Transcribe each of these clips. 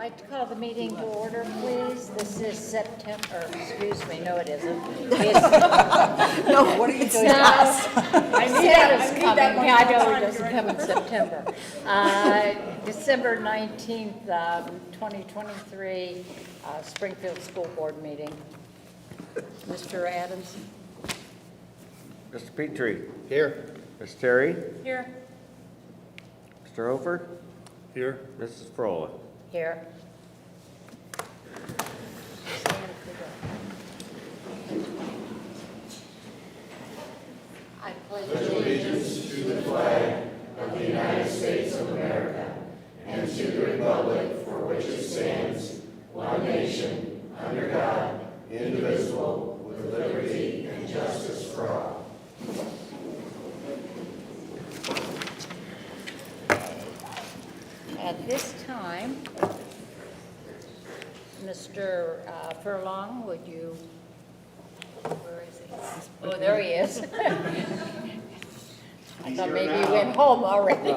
I'd like to call the meeting to order, please. This is September, excuse me, no it isn't. No, what are you doing to us? I knew that was coming. Yeah, I know it doesn't come in September. December 19th, 2023, Springfield School Board meeting. Mr. Adams? Mr. Petrie. Here. Ms. Terry. Here. Mr. Hofer. Here. Mrs. Frola. Here. I pledge allegiance to the flag of the United States of America and to the republic for which it stands, one nation, under God, indivisible, with liberty and justice for all. At this time, Mr. Furlong, would you, where is he? Oh, there he is. I thought maybe he went home already.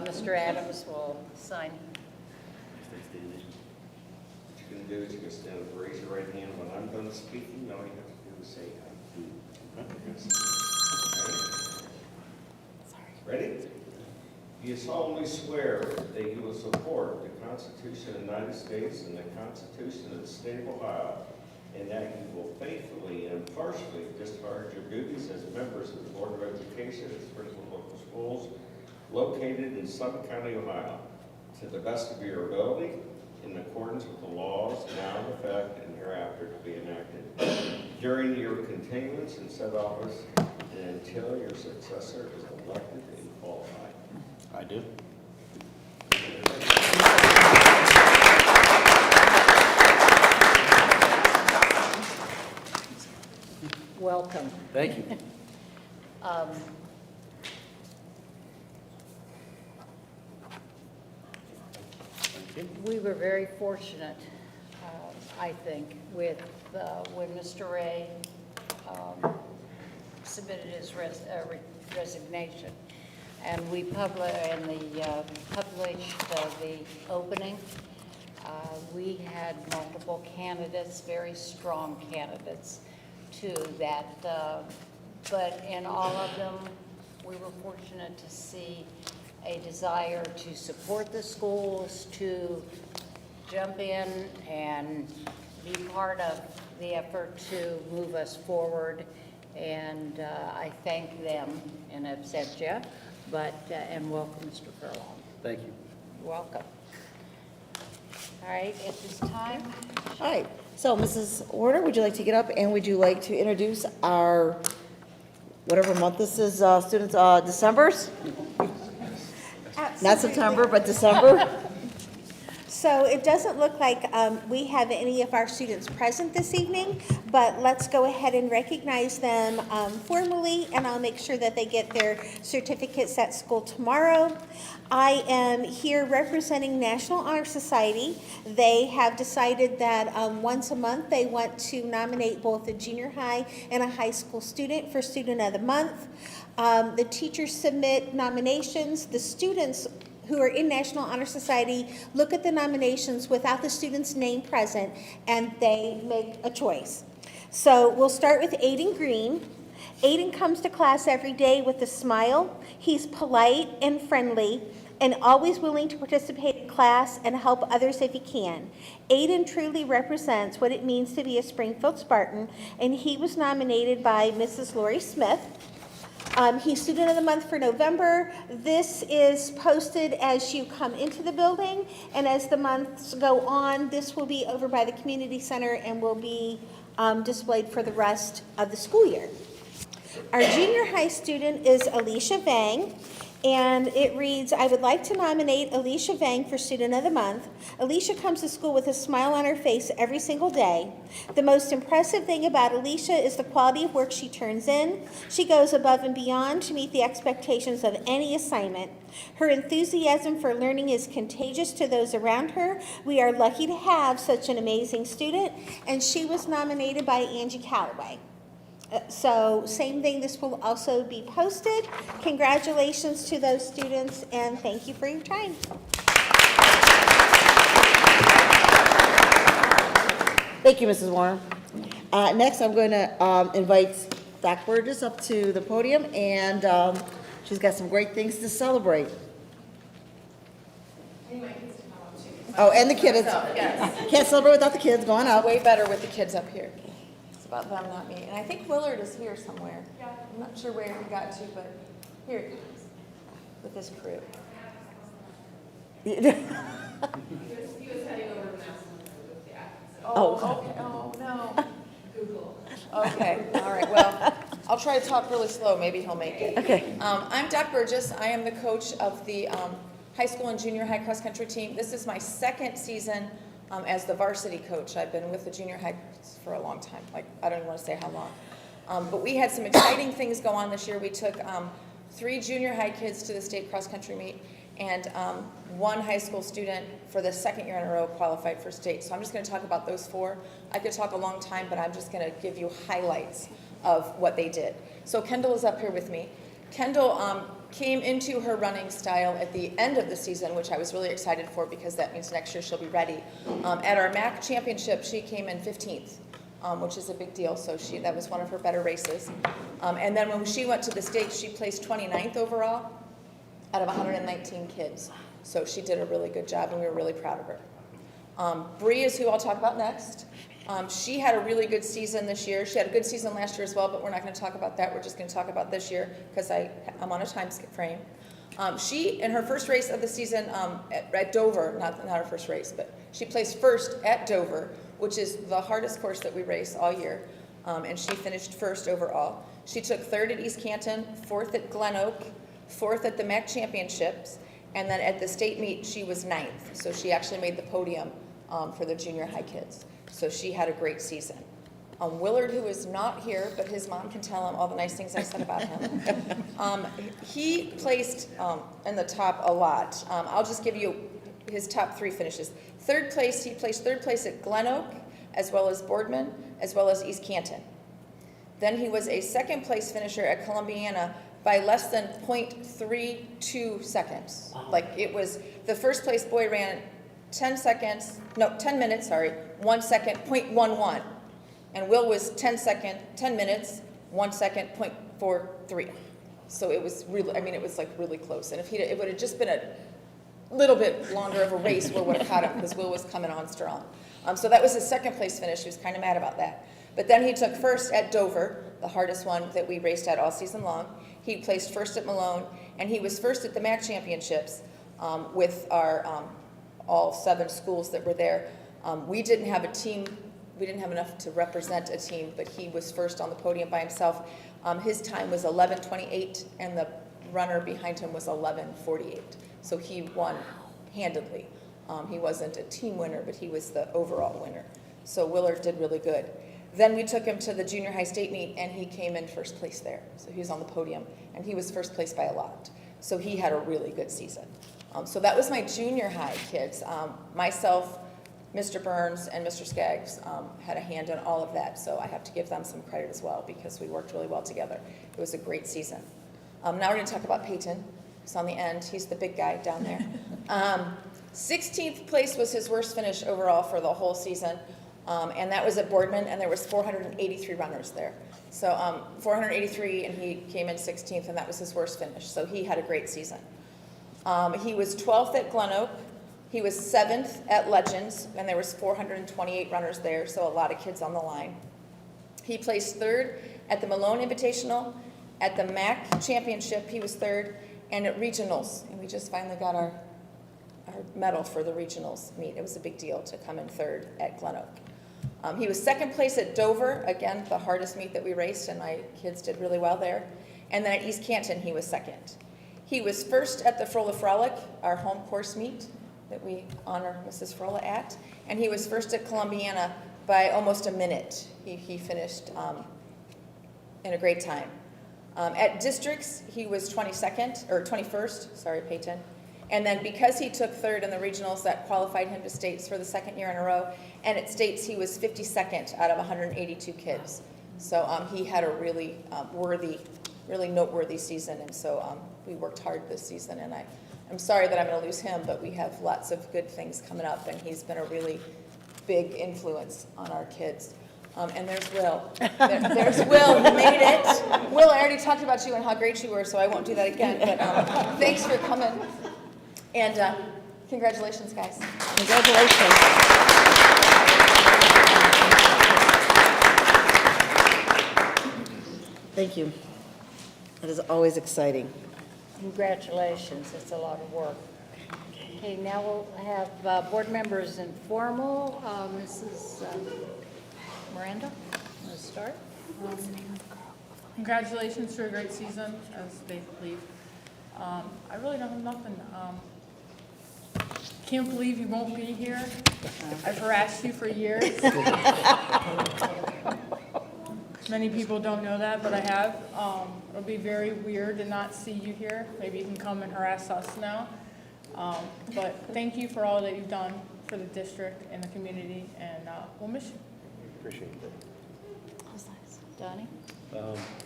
Mr. Adams will sign. What you're going to do is you're going to stand up, raise your right hand. When I'm done speaking, all you have to do is say, I do. Ready? Do you solemnly swear that you will support the Constitution of the United States and the Constitution of the State of Ohio, and that you will faithfully and impartially discharge your duties as members of the Board of Education at Springfield Local Schools located in Suffolk County, Ohio, to the best of your ability, in accordance with the laws now in effect and hereafter to be enacted during your continuance in said office and until your successor is elected and qualified? I do. Welcome. Thank you. We were very fortunate, I think, with when Mr. Ray submitted his resignation, and we published the opening. We had multiple candidates, very strong candidates to that, but in all of them, we were fortunate to see a desire to support the schools, to jump in and be part of the effort to move us forward. And I thank them in absentia, and welcome, Mr. Furlong. Thank you. You're welcome. All right, at this time, All right, so Mrs. Order, would you like to get up and would you like to introduce our, whatever month this is, students, December's? Not September, but December? So it doesn't look like we have any of our students present this evening, but let's go ahead and recognize them formally, and I'll make sure that they get their certificates at school tomorrow. I am here representing National Honor Society. They have decided that once a month they want to nominate both a junior high and a high school student for Student of the Month. The teachers submit nominations. The students who are in National Honor Society look at the nominations without the student's name present, and they make a choice. So we'll start with Aiden Green. Aiden comes to class every day with a smile. He's polite and friendly and always willing to participate in class and help others if he can. Aiden truly represents what it means to be a Springfield Spartan, and he was nominated by Mrs. Lori Smith. He's Student of the Month for November. This is posted as you come into the building, and as the months go on, this will be over by the community center and will be displayed for the rest of the school year. Our junior high student is Alicia Vang, and it reads, I would like to nominate Alicia Vang for Student of the Month. Alicia comes to school with a smile on her face every single day. The most impressive thing about Alicia is the quality of work she turns in. She goes above and beyond to meet the expectations of any assignment. Her enthusiasm for learning is contagious to those around her. We are lucky to have such an amazing student, and she was nominated by Angie Calloway. So same thing, this will also be posted. Congratulations to those students, and thank you for your time. Thank you, Mrs. Warren. Next, I'm going to invite Doc Burgess up to the podium, and she's got some great things to celebrate. Oh, and the kids. Yes, Can't celebrate without the kids. Go on up. way better with the kids up here. It's about them, not me. And I think Willard is here somewhere. Yeah. I'm not sure where he got to, but here he comes with his crew. Oh. Okay, oh, no. Google. Okay, all right, well, I'll try to talk really slow, maybe he'll make it. Okay. I'm Doc Burgess. I am the coach of the high school and junior high cross-country team. This is my second season as the varsity coach. I've been with the junior high for a long time, like, I don't even want to say how long. But we had some exciting things go on this year. We took 3 junior high kids to the state cross-country meet, and 1 high school student for the second year in a row qualified for state. So I'm just going to talk about those 4. I could talk a long time, but I'm just going to give you highlights of what they did. So Kendall is up here with me. Kendall came into her running style at the end of the season, which I was really excited for because that means next year she'll be ready. At our MAC championship, she came in 15th, which is a big deal. So that was one of her better races. And then when she went to the States, she placed 29th overall out of 119 kids. So she did a really good job, and we were really proud of her. Bree is who I'll talk about next. She had a really good season this year. She had a good season last year as well, but we're not going to talk about that. We're just going to talk about this year because I'm on a time frame. She, in her first race of the season at Dover, not her first race, but she placed first at Dover, which is the hardest course that we race all year, and she finished first overall. She took 3rd at East Canton, 4th at Glen Oak, 4th at the MAC Championships, and then at the state meet, she was 9th. So she actually made the podium for the junior high kids. So she had a great season. Willard, who is not here, but his mom can tell him all the nice things I said about him. He placed in the top a lot. I'll just give you his top 3 finishes. 3rd place, he placed 3rd place at Glen Oak, as well as Boardman, as well as East Canton. Then he was a 2nd place finisher at Columbiana by less than 0.32 seconds. Like it was, the 1st place boy ran 10 minutes, 1 second, 0.11. And Will was 10 minutes, 1 second, 0.43. So it was really, I mean, it was like really close. And if it would have just been a little bit longer of a race, Will would have caught him because Will was coming on strong. So that was his 2nd place finish. He was kind of mad about that. But then he took 1st at Dover, the hardest one that we raced at all season long. He placed 1st at Malone, and he was 1st at the MAC Championships with our all 7 schools that were there. We didn't have a team. We didn't have enough to represent a team, but he was 1st on the podium by himself. His time was 11:28, and the runner behind him was 11:48. So he won handedly. He wasn't a team winner, but he was the overall winner. So Willard did really good. Then we took him to the junior high state meet, and he came in 1st place there. So he was on the podium, and he was 1st place by a lot. So he had a really good season. So that was my junior high kids. Myself, Mr. Burns, and Mr. Skaggs had a hand in all of that. So I have to give them some credit as well because we worked really well together. It was a great season. Now we're going to talk about Peyton. He's on the end. He's the big guy down there. 16th place was his worst finish overall for the whole season. And that was at Boardman, and there was 483 runners there. So 483, and he came in 16th, and that was his worst finish. So he had a great season. He was 12th at Glen Oak. He was 7th at Legends, and there was 428 runners there, so a lot of kids on the line. He placed 3rd at the Malone Invitational. At the MAC Championship, he was 3rd, and at regionals, and we just finally got our medal for the regionals meet. It was a big deal to come in 3rd at Glen Oak. He was 2nd place at Dover, again, the hardest meet that we raced, and my kids did really well there. And then at East Canton, he was 2nd. He was 1st at the Frola Frolic, our home course meet that we honor Mrs. Frola at. And he was 1st at Columbiana by almost a minute. He finished in a great time. At districts, he was 21st, Peyton. And then because he took 3rd in the regionals, that qualified him to states for the 2nd year in a row. And at states, he was 52nd out of 182 kids. So he had a really really noteworthy season. And so we worked hard this season. And I'm sorry that I'm going to lose him, but we have lots of good things coming up. And he's been a really big influence on our kids. And there's Will. There's Will, who made it. Will, I already talked about you and how great you were, so I won't do that again, but thanks for coming. And congratulations, guys. Congratulations. Thank you. That is always exciting. Congratulations, it's a lot of work. Okay, now we'll have board members informal. Mrs. Miranda, want to start? Congratulations for a great season, as they leave. I really don't have nothing. Can't believe you won't be here. I've harassed you for years. Many people don't know that, but I have. It'll be very weird to not see you here. Maybe you can come and harass us now. But thank you for all that you've done for the district and the community, and we'll miss you. Appreciate that. Donnie?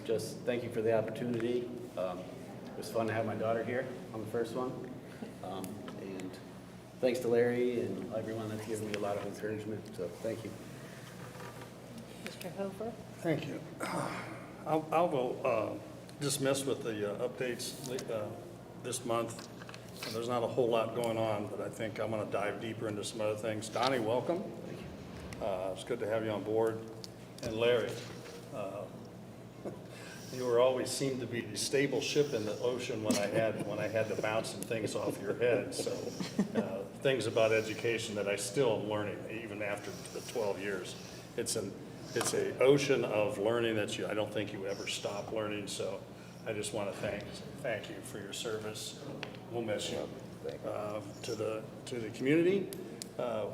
Just thank you for the opportunity. It was fun to have my daughter here on the first one. And thanks to Larry and everyone that's given me a lot of encouragement, so thank you. Mr. Hofer? Thank you. I'll go dismiss with the updates this month. There's not a whole lot going on, but I think I'm going to dive deeper into some other things. Donnie, welcome. It's good to have you on board. And Larry, you were always seemed to be the stable ship in the ocean when I had to bounce some things off your head. So things about education that I still am learning even after the 12 years. It's an ocean of learning that I don't think you ever stop learning. So I just want to thank you for your service. We'll miss you. To the community,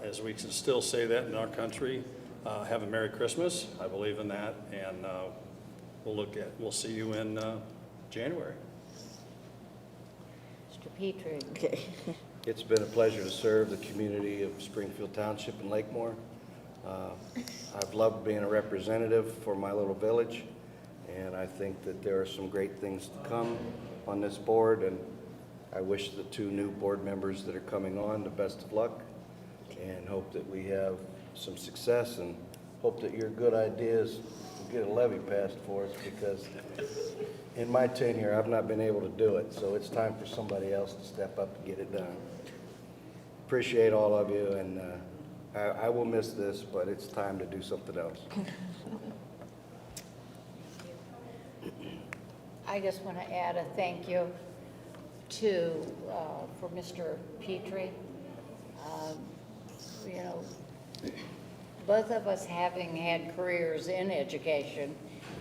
as we can still say that in our country, have a Merry Christmas. I believe in that, and we'll see you in January. Mr. Petrie? Okay. It's been a pleasure to serve the community of Springfield Township and Lakemore. I've loved being a representative for my little village, and I think that there are some great things to come on this board, and I wish the two new board members that are coming on the best of luck, and hope that we have some success, and hope that your good ideas will get a levy passed for us, because in my tenure, I've not been able to do it, so it's time for somebody else to step up and get it done. Appreciate all of you, and I will miss this, but it's time to do something else. I just want to add a thank you for Mr. Petrie. You know, both of us having had careers in education,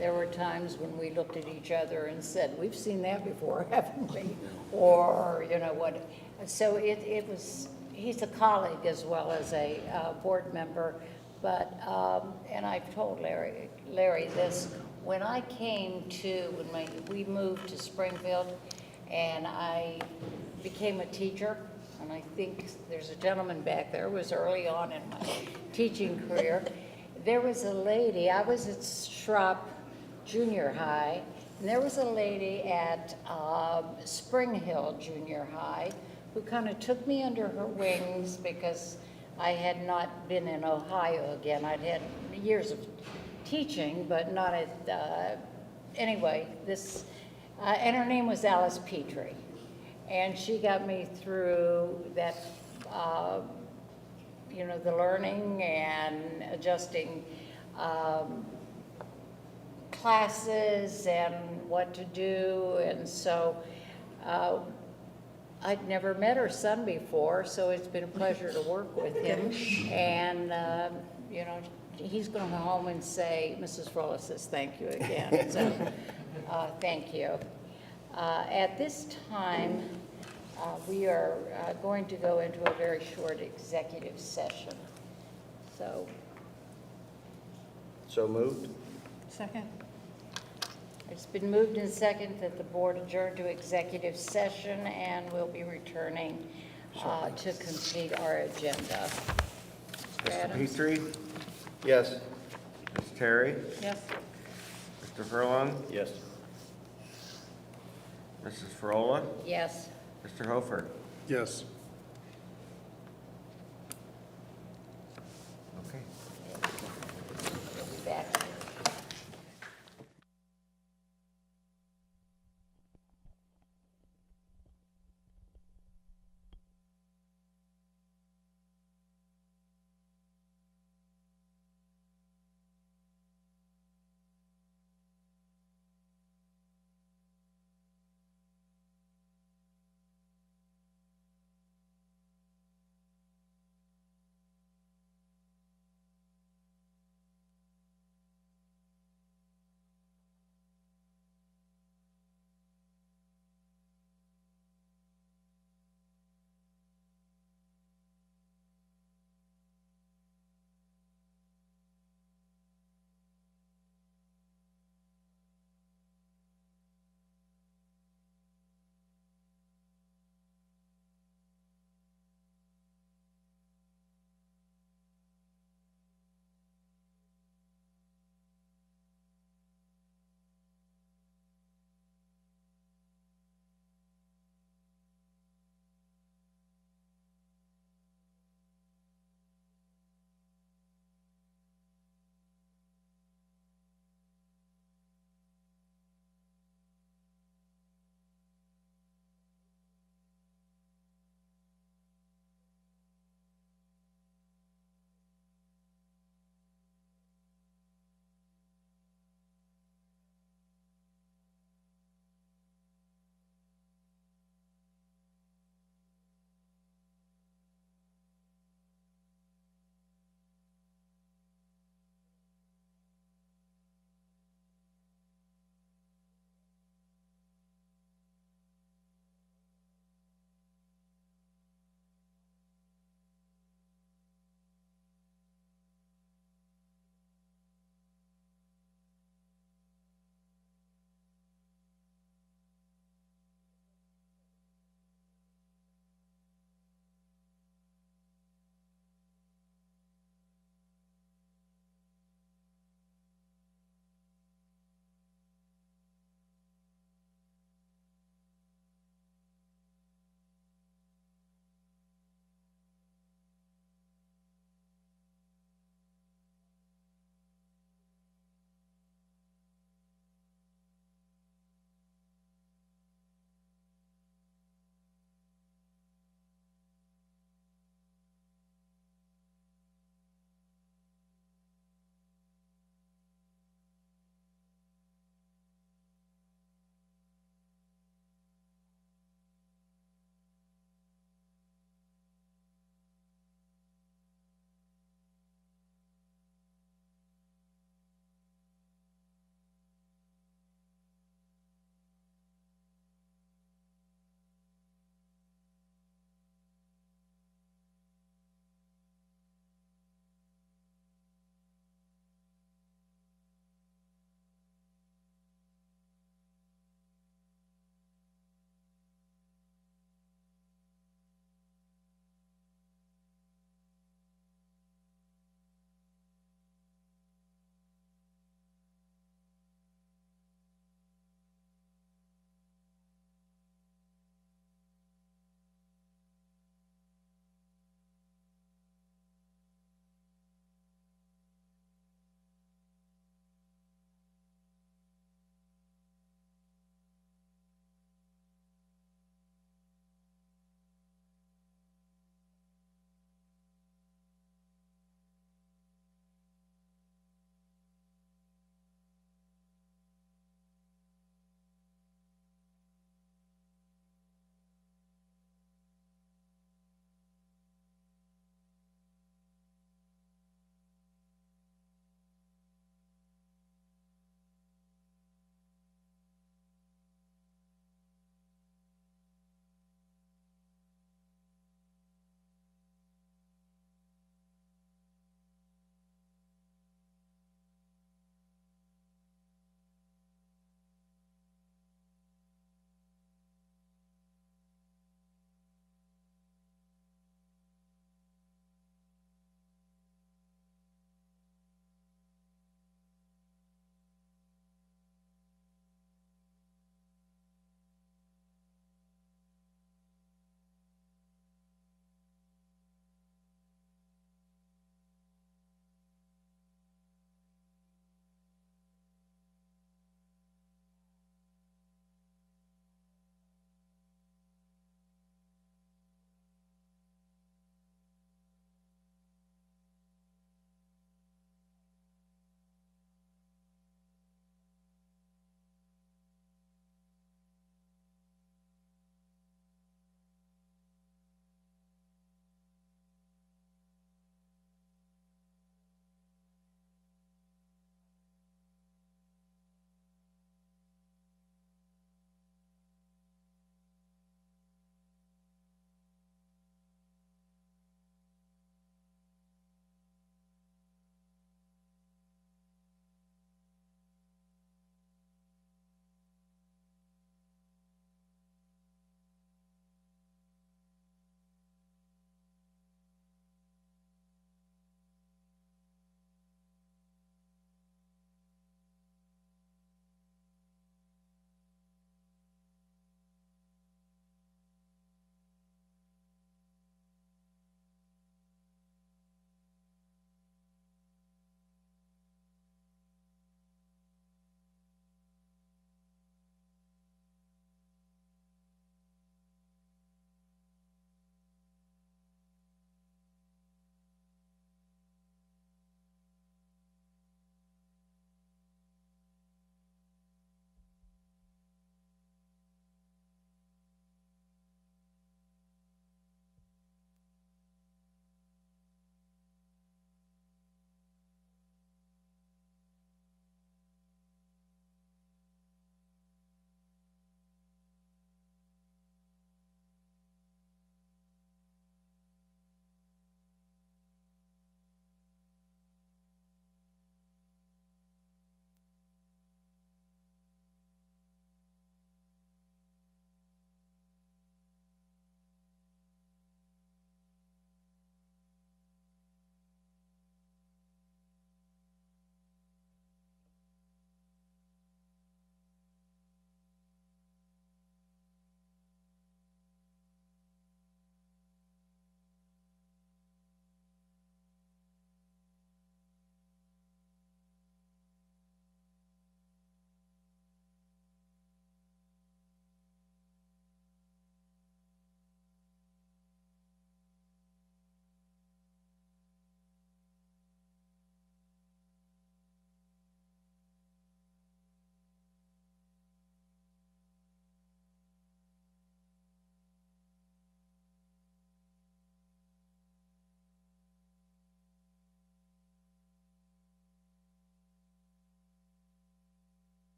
there were times when we looked at each other and said, we've seen that before, haven't we? Or, you know what, so he's a colleague as well as a board member, but, and I've told Larry this, when we moved to Springfield and I became a teacher, and I think there's a gentleman back there who was early on in my teaching career. There was a lady, I was at Schropp Junior High, and there was a lady at Spring Hill Junior High who kind of took me under her wings because I had not been in Ohio again. I'd had years of teaching, but not at, anyway, and her name was Alice Petrie. And she got me through that, you know, the learning and adjusting classes and what to do. And so I'd never met her son before, so it's been a pleasure to work with him. And, you know, he's going to go home and say, Mrs. Frola says thank you again. So thank you. At this time, we are going to go into a very short executive session. So moved. Second. it's been moved and seconded that the board adjourn to executive session, and we'll be returning to complete our agenda. Mr. Mr. Adams? Petrie, Yes. Ms. Terry, Yes. Mr. Furlong, Yes. Mrs. Frola, Yes. Mr. Hofer. Yes.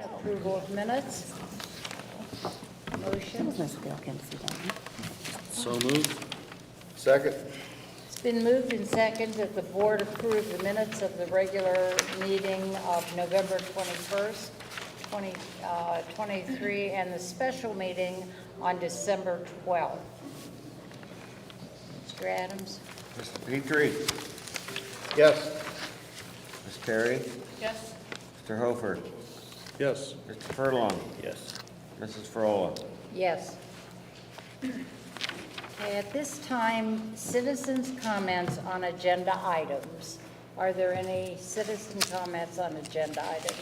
Approval of minutes. It Motion. was nice of y'all came to see that. So moved. Second? It's been moved and seconded that the board approve the minutes of the regular meeting of November 21st, 2023, and the special meeting on December 12th. Mr. Adams? Mr. Petrie? Yes. Ms. Terry? Yes? Mr. Hofer? Yes. Mr. Furlong? Yes. Mrs. Frola? Yes. Okay, at this time, citizens' comments on agenda items. Are there any citizen comments on agenda items?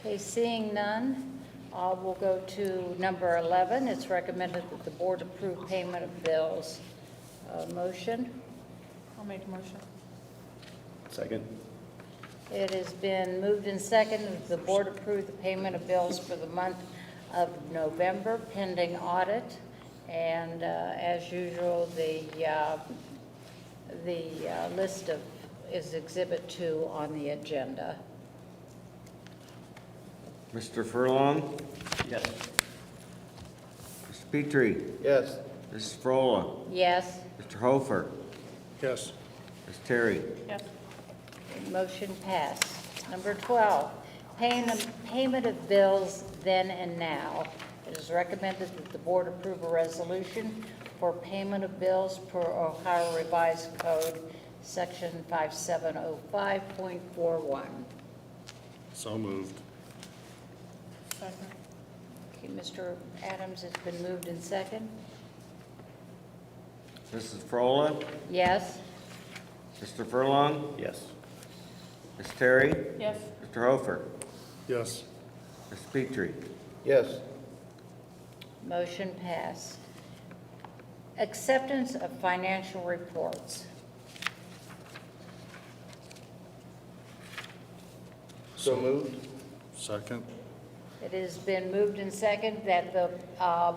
Okay, seeing none, we'll go to number 11. It's recommended that the board approve payment of bills. Motion? I'll make a motion. Second. It has been moved and seconded that the board approve the payment of bills for the month of November pending audit. And as usual, the list is Exhibit 2 on the agenda. Mr. Furlong? Yes. Mr. Petrie? Yes. Mrs. Frola? Yes, Mr. Hofer? Yes. Ms. Terry? Yes? motion passed. Number 12, payment of bills then and now. It is recommended that the board approve a resolution for payment of bills per Ohio Revised Code, Section 5705.41. So moved. Second. Okay, Mr. Adams, it's been moved in second. Mrs. Frola? Yes? Mr. Furlong? Yes. Ms. Terry? Yes? Mr. Hofer? Yes. Ms. Petrie? Yes. Motion passed. Acceptance of financial reports. So moved? Second? It has been moved and seconded that the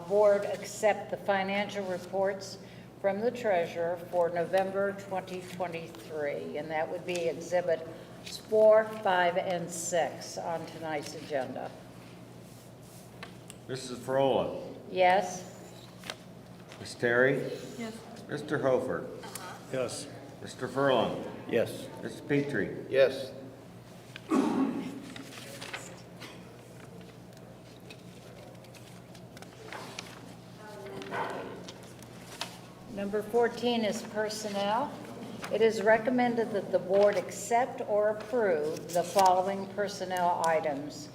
board accept the financial reports from the treasurer for November 2023, and that would be Exhibit 4, 5, and 6 on tonight's agenda. Mrs. Frola? Yes? Ms. Terry? Yes. Mr. Hofer? Yes. Mr. Furlong? Yes. Ms. Petrie? Yes. Number 14 is personnel. It is recommended that the board accept or approve the following personnel items.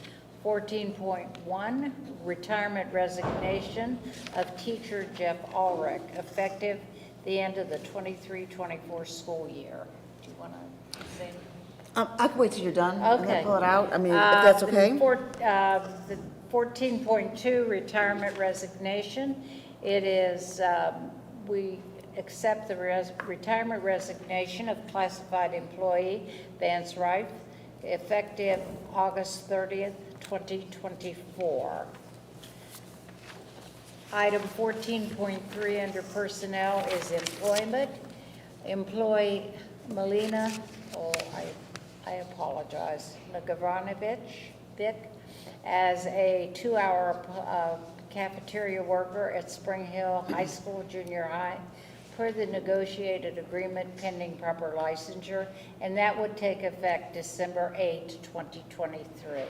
14.1, retirement resignation of teacher Jeff Ulrich, effective the end of the 23-24 school year. Do you want to say anything? I can wait till you're done. And Okay. then pull it out. I mean, if that's okay. The 14.2, retirement resignation. It is, we accept the retirement resignation of classified employee Vance Wright, effective August 30th, 2024. Item 14.3 under personnel is employment. Employee Melina, I apologize, Nagavanovich, Vic, as a 2-hour cafeteria worker at Spring Hill High School Junior High per the negotiated agreement pending proper licensure, and that would take effect December 8, 2023.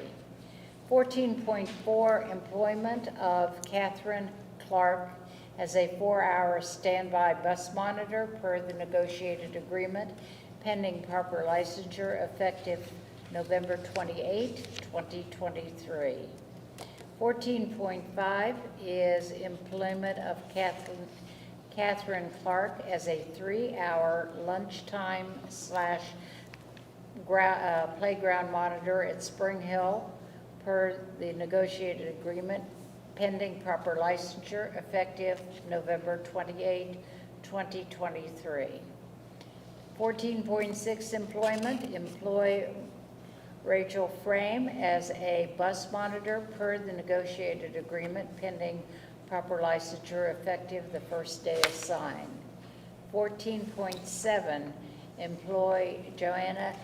14.4, employment of Catherine Clark as a 4-hour standby bus monitor per the negotiated agreement pending proper licensure, effective November 28, 2023. 14.5 is employment of Catherine Clark as a 3-hour lunchtime / playground monitor at Spring Hill per the negotiated agreement pending proper licensure, effective November 28, 2023. 14.6, employment, employ Rachel Frame as a bus monitor per the negotiated agreement pending proper licensure, effective the first day assigned. 14.7, employ Joanna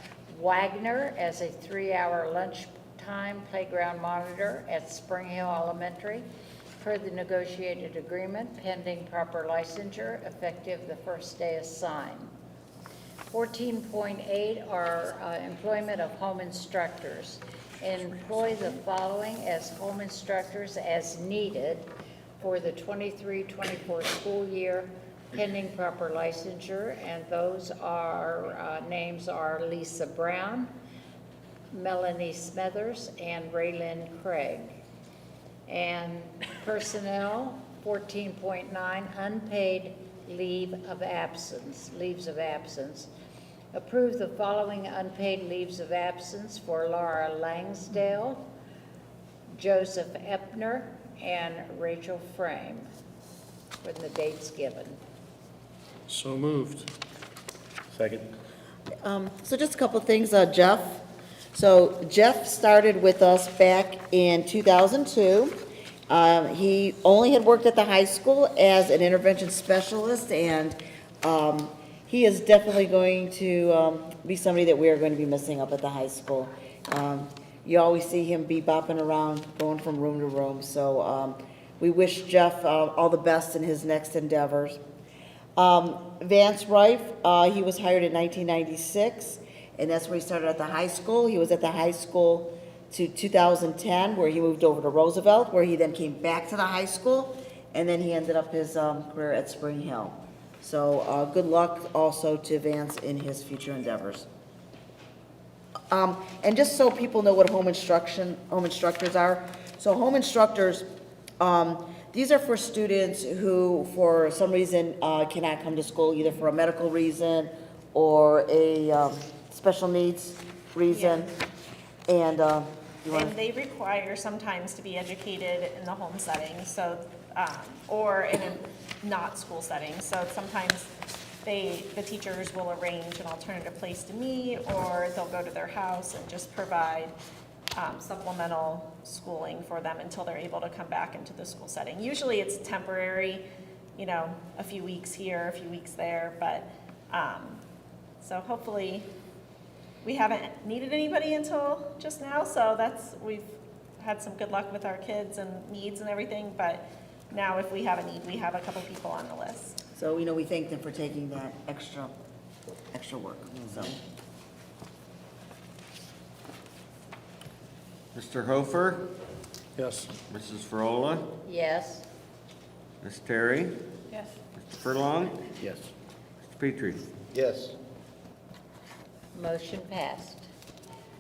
Wagner as a 3-hour lunchtime playground monitor at Spring Hill Elementary per the negotiated agreement pending proper licensure effective the first day assigned. 14.8 are employment of home instructors. Employ the following as home instructors as needed for the 23-24 school year pending proper licensure, and those are, names are Lisa Brown, Melanie Smethers, and Raylyn Craig. And personnel, 14.9, unpaid leaves of absence. Approve the following unpaid leaves of absence for Laura Langsdale, Joseph Epner, and Rachel Frame, with the dates given. So moved. Second? So just a couple of things, Jeff. So Jeff started with us back in 2002. He only had worked at the high school as an intervention specialist, and he is definitely going to be somebody that we are going to be missing up at the high school. You always see him bopping around, going from room to room. So we wish Jeff all the best in his next endeavors. Vance Rife, he was hired in 1996, and that's where he started at the high school. He was at the high school to 2010, where he moved over to Roosevelt, where he then came back to the high school, and then he ended up his career at Spring Hill. So good luck also to Vance in his future endeavors. And just so people know what home instructors are. So home instructors, these are for students who, for some reason, cannot come to school, either for a medical reason or a special needs reason. And you want And they require sometimes to be educated in the home setting, so, or in a not school setting. So sometimes the teachers will arrange an alternative place to meet, or they'll go to their house and just provide supplemental schooling for them until they're able to come back into the school setting. Usually it's temporary, you know, a few weeks here, a few weeks there, but, so hopefully, we haven't needed anybody until just now, so we've had some good luck with our kids and needs and everything, but now if we have a need, we have a couple people on the list. So, we thank them for taking that extra work, so. Mr. Hofer, Yes. Mrs. Frola, Yes. Ms. Terry, Yes. Mr. Furlong, Yes. Mr. Petrie. Yes. Motion passed.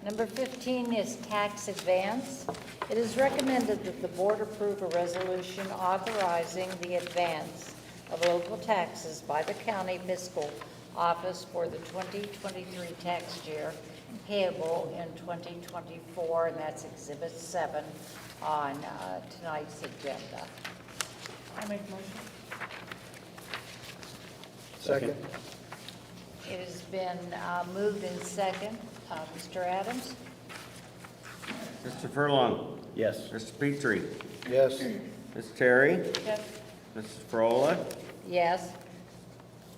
Number 15 is tax advance. It is recommended that the board approve a resolution authorizing the advance of local taxes by the county fiscal office for the 2023 tax year payable in 2024, and that's Exhibit 7 on tonight's agenda. I make a motion. Second. It has been moved in second. Mr. Adams? Mr. Furlong, Yes. Mr. Petrie, Yes. Ms. Terry, Yes. Mrs. Frola, Yes.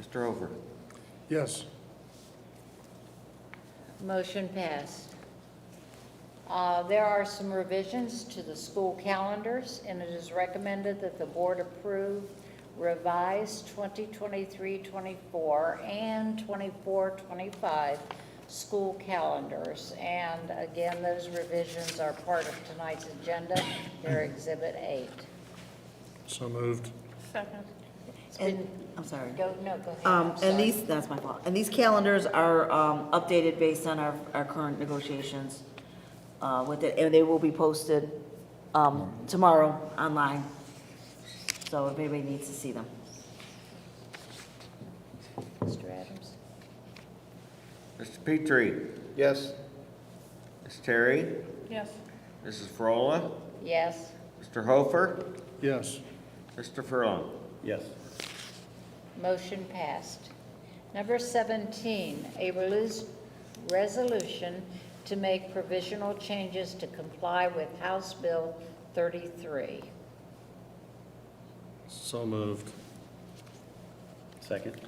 Mr. Hofer. Yes. Motion passed. There are some revisions to the school calendars, and it is recommended that the board approve revised 2023-24 and 24-25 school calendars. And again, those revisions are part of tonight's agenda. They're Exhibit 8. So moved. Second. It's been, I'm sorry. go ahead. I'm And sorry. that's my fault. And these calendars are updated based on our current negotiations with it, and they will be posted tomorrow online. So if anybody needs to see them. Mr. Adams? Mr. Petrie, Yes. Ms. Terry, Yes. Mrs. Frola, Yes. Mr. Hofer, Yes. Mr. Furlong. Yes. Motion passed. Number 17, a resolution to make provisional changes to comply with House Bill 33. So moved. Second?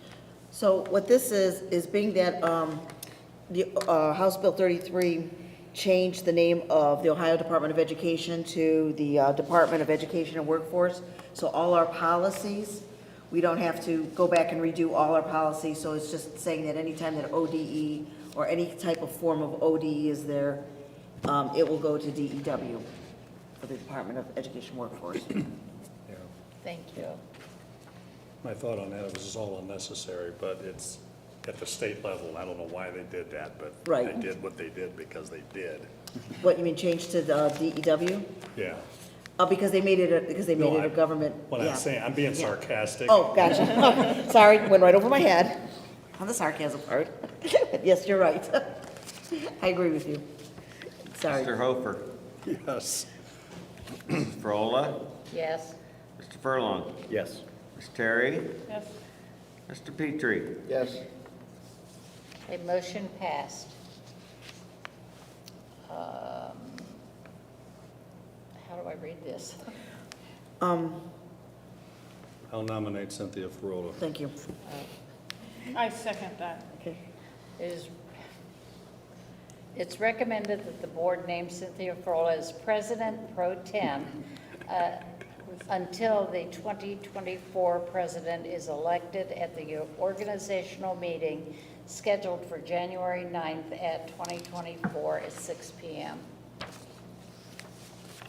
So what this is being that House Bill 33 changed the name of the Ohio Department of Education to the Department of Education and Workforce. So all our policies, we don't have to go back and redo all our policies. So it's just saying that anytime that ODE or any type of form of ODE is there, it will go to DEW, for the Department of Education Workforce. Yeah. Thank you. My thought on that, it was all unnecessary, but it's at the state level, and I don't know why they did that, but Right. they did what they did because they did. What, you mean change to the DEW? Yeah. Because they made it, No, a government, What yeah. I'm saying, I'm being Yeah. sarcastic. Oh, gotcha. Sorry, went right over my head on the sarcasm part. Yes, you're right. I agree with you. Sorry. Mr. Hofer, Yes. Frola, Yes. Mr. Furlong, Yes. Ms. Terry, Yes. Mr. Petrie. Yes. A motion passed. How do I read this? Um, I'll nominate Cynthia Frola. thank you. I second that. Okay. It's recommended that the board name Cynthia Frola as President Pro Tem until the 2024 president is elected at the organizational meeting scheduled for January 9th at 2024 at 6 p.m.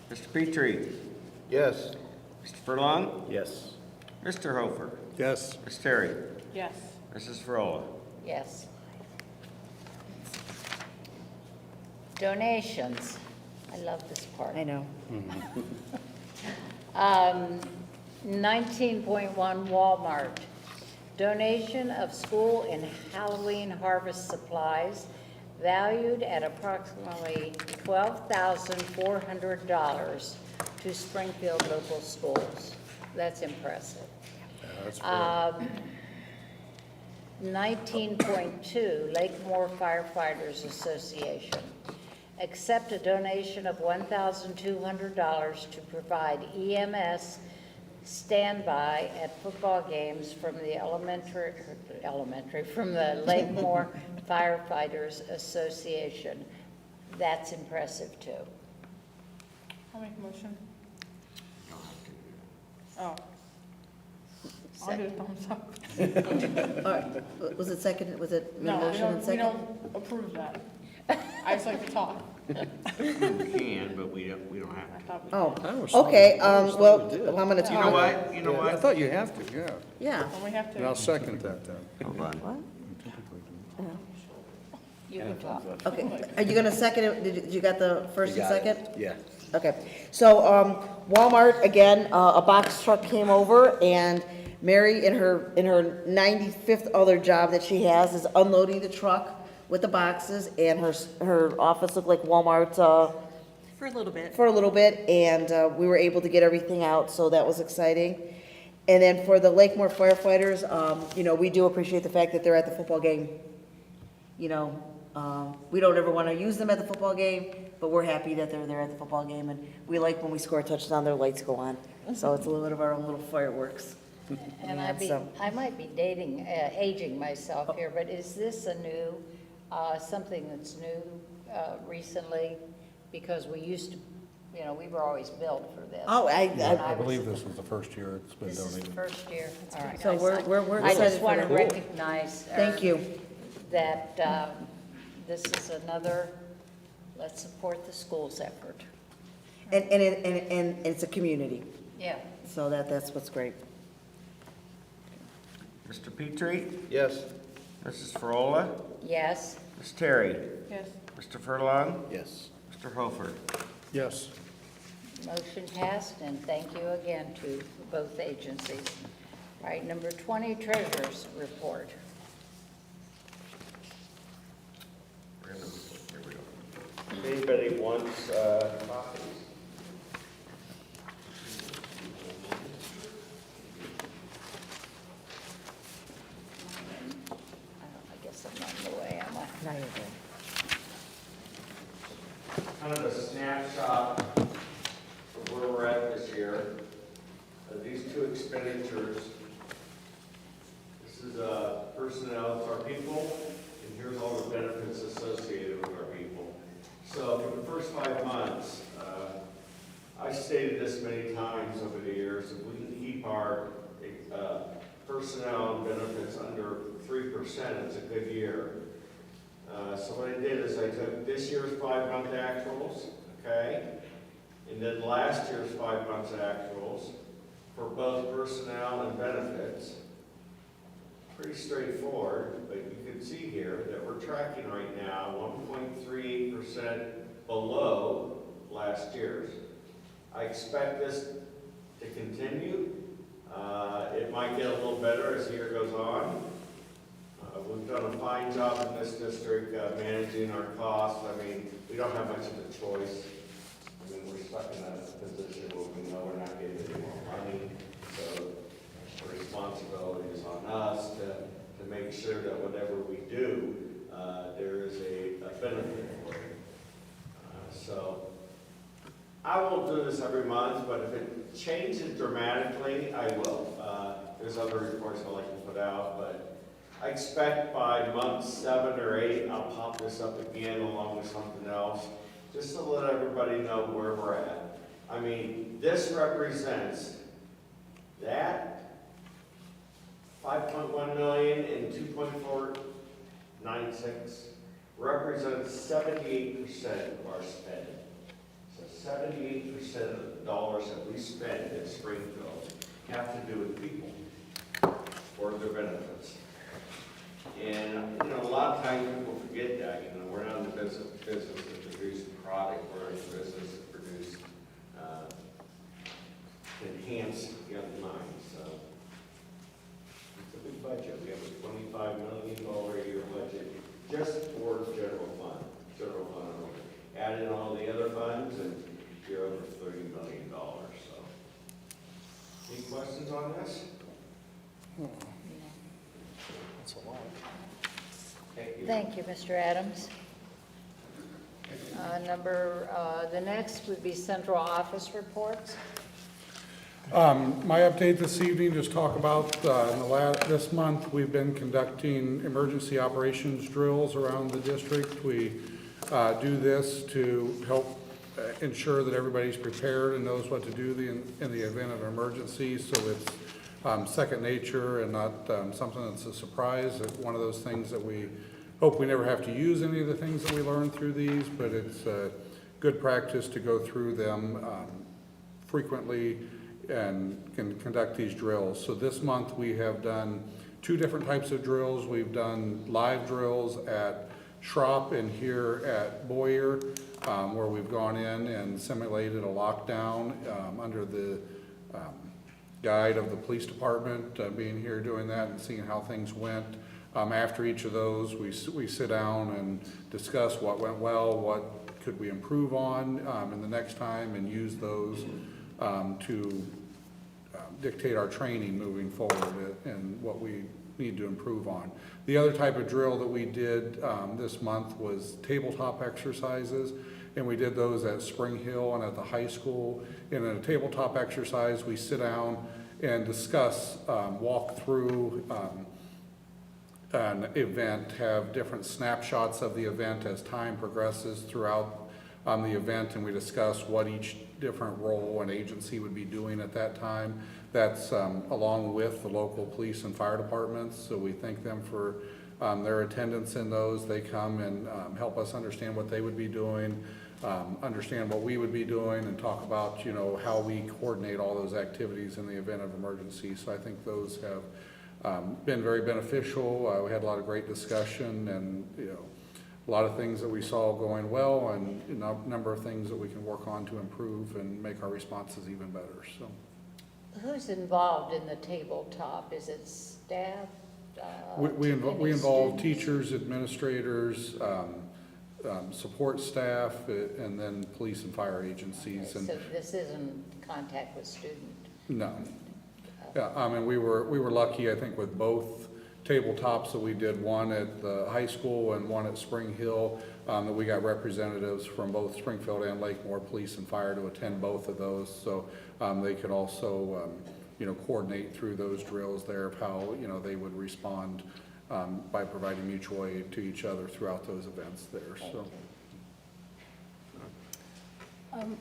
Mr. Petrie, Yes. Mr. Furlong, Yes. Mr. Hofer, Yes. Ms. Terry, Yes. Mrs. Frola. Yes. Donations. I love this part. I know. 19.1 Walmart. Donation of school and Halloween harvest supplies valued at approximately $12,400 to Springfield local schools. That's impressive. That's fair. 19.2 Lakemore Firefighters Association. Accept a donation of $1,200 to provide EMS standby at football games from the from the Lakemore Firefighters Association. That's impressive too. I'll make a motion. Oh. I'll do a thumbs up. All right, was it second, was it No, motion and we second? don't approve that. I just like to talk. We can, but we don't have I to. thought we Oh, I was okay, thought well, we did. I'm gonna You know talk. what, you know I what? thought you have to, yeah. Yeah. And we have And I'll to, second that then. Hold on. What? You can talk. Okay, are you gonna second it? Did you got the first You and got it. second? Yeah. Okay, so, Walmart, again, a box truck came over, and Mary, in her 95th other job that she has, is unloading the truck with the boxes, and her office looked like Walmart, For a little bit. for a little bit, and we were able to get everything out, so that was exciting. And then for the Lakemore firefighters, you know, we do appreciate the fact that they're at the football game. You know, we don't ever want to use them at the football game, but we're happy that they're there at the football game, and we like when we score a touchdown, their lights go on. So it's a little bit of our own little fireworks. And So- I might be aging myself here, but is this a new, something that's new recently? Because we used to, you know, we were always billed for this. Oh, I believe this was the first year it's been This is the donated. first year, all right. So we're I excited just for want to that. recognize. Thank you. That this is another, let's support the schools effort. And it's a community, Yeah. so that's what's great. Mr. Petrie, Yes. Mrs. Frola, Yes, Ms. Terry, yes. Mr. Furlong, Yes. Mr. Hofer. Yes. motion passed, and thank you again to both agencies. All right, number 20, treasurer's report. Here we go. If anybody wants copies? I guess I'm not in the way, am I? Now you're good. Kind of a snapshot of where we're at this year. These two expenditures. This is personnel, it's our people, and here's all the benefits is a good year. So what I did is I took this year's 5-month actuals, okay? And then last year's 5 months actuals for both personnel and benefits. Pretty straightforward, but you can see here that we're tracking right now 1.38% below last year's. I expect this to continue. It might get a little better as the year goes on. We've done a fine job in this district managing our costs. I mean, we don't have much of a choice. I mean, we're stuck in a position where we know we're not getting any more money. So the responsibility is on us to make sure that whatever we do, there is a benefit for it. So I won't do this every month, but if it changes dramatically, I will. There's other reports I like to put out, but I expect by month 7 or 8, I'll pop this up again along with something else, just to let everybody know where we're at. I mean, this represents that 5.1 million and 2.496 represents 78% of our spend. So 78% of the dollars that we spend in Springfield have to do with people for their benefits. And, you know, a lot of times people forget that, you know, we're not in the business to produce product, we're in the business to produce, enhance young minds, so. It's a big budget, we have a $25 million a year budget just for general fund only. Add in all the other funds and you're over $30 million, so. Any questions on this? That's a lot. Thank you. Thank you, Mr. Adams. The next would be central office reports. My update this evening, just talk about this month, we've been conducting emergency operations drills around the district. We do this to help ensure that everybody's prepared and knows what to do in the event of an emergency, so it's second nature and not something that's a surprise. It's one of those things that we hope we never have to use any of the things that we learn through these, but it's good practice to go through them frequently and can conduct these drills. So this month we have done 2 different types of drills. We've done live drills at Schropp and here at Boyer, where we've gone in and simulated a lockdown under the guide of the police department, being here doing that and seeing how things went. After each of those, we sit down and discuss what went well, what could we improve on in the next time, and use those to dictate our training moving forward and what we need to improve on. The other type of drill that we did this month was tabletop exercises, and we did those at Spring Hill and at the high school. In a tabletop exercise, we sit down and discuss, walk through an event, have different snapshots of the event as time progresses throughout the event, and we discuss what each different role and agency would be doing at that time. That's along with the local police and fire departments, so we thank them for their attendance in those. They come and help us understand what they would be doing, understand what we would be doing, and talk about, you know, how we coordinate all those activities in the event of emergency. So I think those have been very beneficial. We had a lot of great discussion, and, you know, a lot of things that we saw going well, and a number of things that we can work on to improve and make our responses even better. So, Who's involved in the tabletop? Is it staff? we any involve students? teachers, administrators, support staff, and then police and fire agencies. And So this isn't contact with student? no, yeah, I mean, we were lucky, I think, with both tabletops that we did, one at the high school and one at Spring Hill, that we got representatives from both Springfield and Lakemore Police and Fire to attend both of those, so they could also, you know, coordinate through those drills there of how, you know, they would respond by providing mutual aid to each other throughout those events there. So.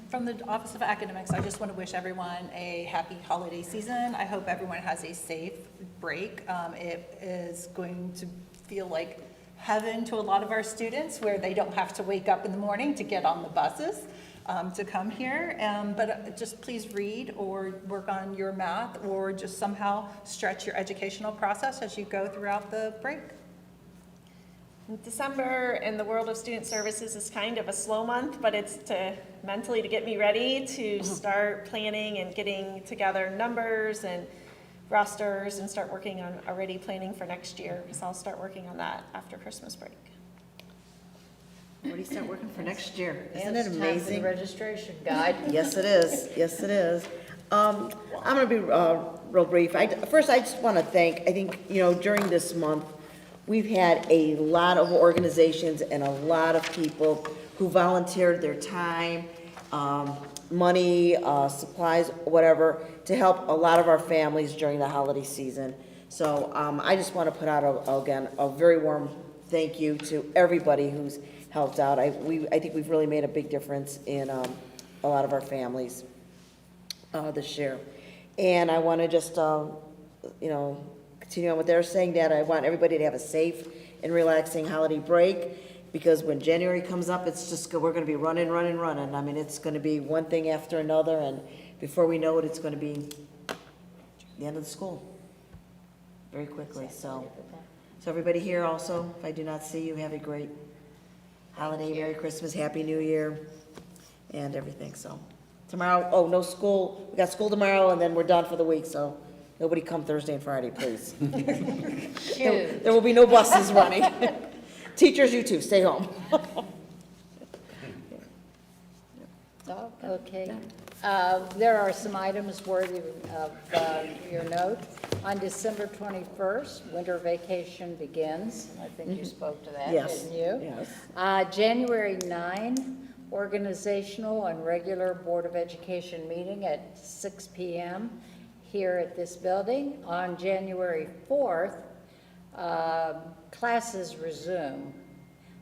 From the Office of Academics, I just want to wish everyone a happy holiday season. I hope everyone has a safe break. It is going to feel like heaven to a lot of our students, where they don't have to wake up in the morning to get on the buses to come here. But just please read or work on your math, or just somehow stretch your educational process as you go throughout the break. December in the world of student services is kind of a slow month, but it's mentally to get me ready to start planning and getting together numbers and rosters and start working on already planning for next year, because I'll start working on that after Christmas break. Already start working for next year. Isn't And it it's time for the amazing? registration guide. Yes, it is. Yes, it is. I'm going to be real brief. First, I just want to thank, I think, during this month, we've had a lot of organizations and a lot of people who volunteered their time, money, supplies, whatever, to help a lot of our families during the holiday season. So I just want to put out, again, a very warm thank you to everybody who's helped out. I think we've really made a big difference in a lot of our families this year. And I want to just, continue on what they're saying, that I want everybody to have a safe and relaxing holiday break, because when January comes up, it's just, we're going to be running. I mean, it's going to be one thing after another, and before we know it, it's going to be the end of the school very quickly. So everybody here also, if I do not see you, have a great holiday, Merry Christmas, Happy New Year, and everything. So tomorrow, no school. We got school tomorrow, and then we're done for the week, so nobody come Thursday and Friday, please. Shoot. There will be no buses running. Teachers, you too, stay home. Oh, okay. There are some items worthy of your note. On December 21st, winter vacation begins. I think you spoke to that, Yes, didn't you? yes. January 9, organizational and regular Board of Education meeting at 6 p.m. here at this building. On January 4th, classes resume.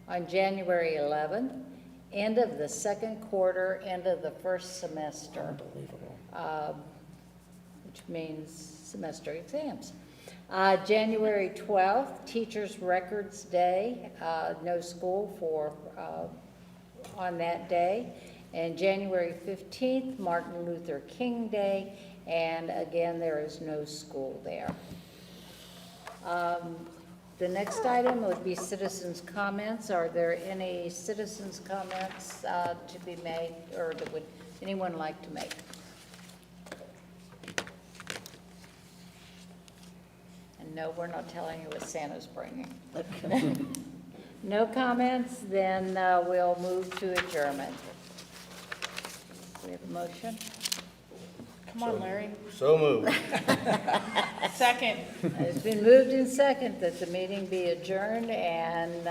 On January 11th, end of the second quarter, end of the first semester. Which means semester exams. January 12th, Teachers' Records Day, no school for on that day. And January 15th, Martin Luther King Day, and again, there is no school there. The next item would be citizens' comments. Are there any citizens' comments to be made, or that would anyone like to make? And no, we're not telling you what Santa's bringing. No comments, then we'll move to adjournment. We have a motion? Come on, Larry. So moved. Second. It's been moved and second that the meeting be adjourned, and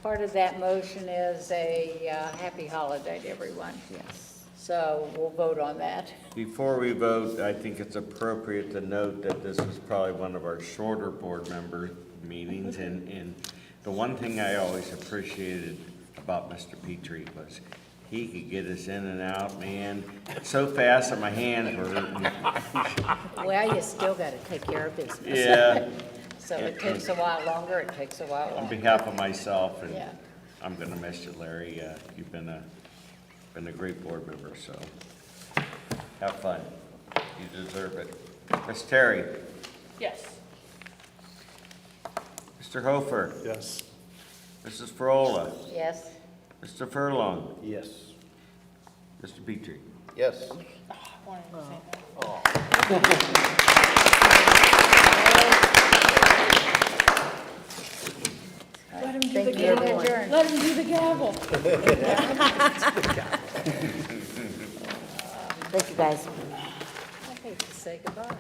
part of that motion is a happy holiday to everyone. Yes. So we'll vote on that. Before we vote, I think it's appropriate to note that this was probably one of our shorter board member meetings, and the one thing I always appreciated about Mr. Petrie was he could get us in and out, man, so fast that my hands were hurting. Well, you still got to take care of business. Yeah. So it takes a while longer, it takes a while On longer. behalf of myself, and Yeah. I'm gonna miss you, Larry, you've been a great board member, so have fun. You deserve it. Miss Terry, Yes. Mr. Hofer, Yes. Mrs. Frola, Yes? Mr. Furlong, Yes. Mr. Petrie. Yes. I wanted to say that. Let him do the Thank you, gavel. everyone. Adjourned. Let him do the gavel. Thank you, guys. I hate to say goodbye.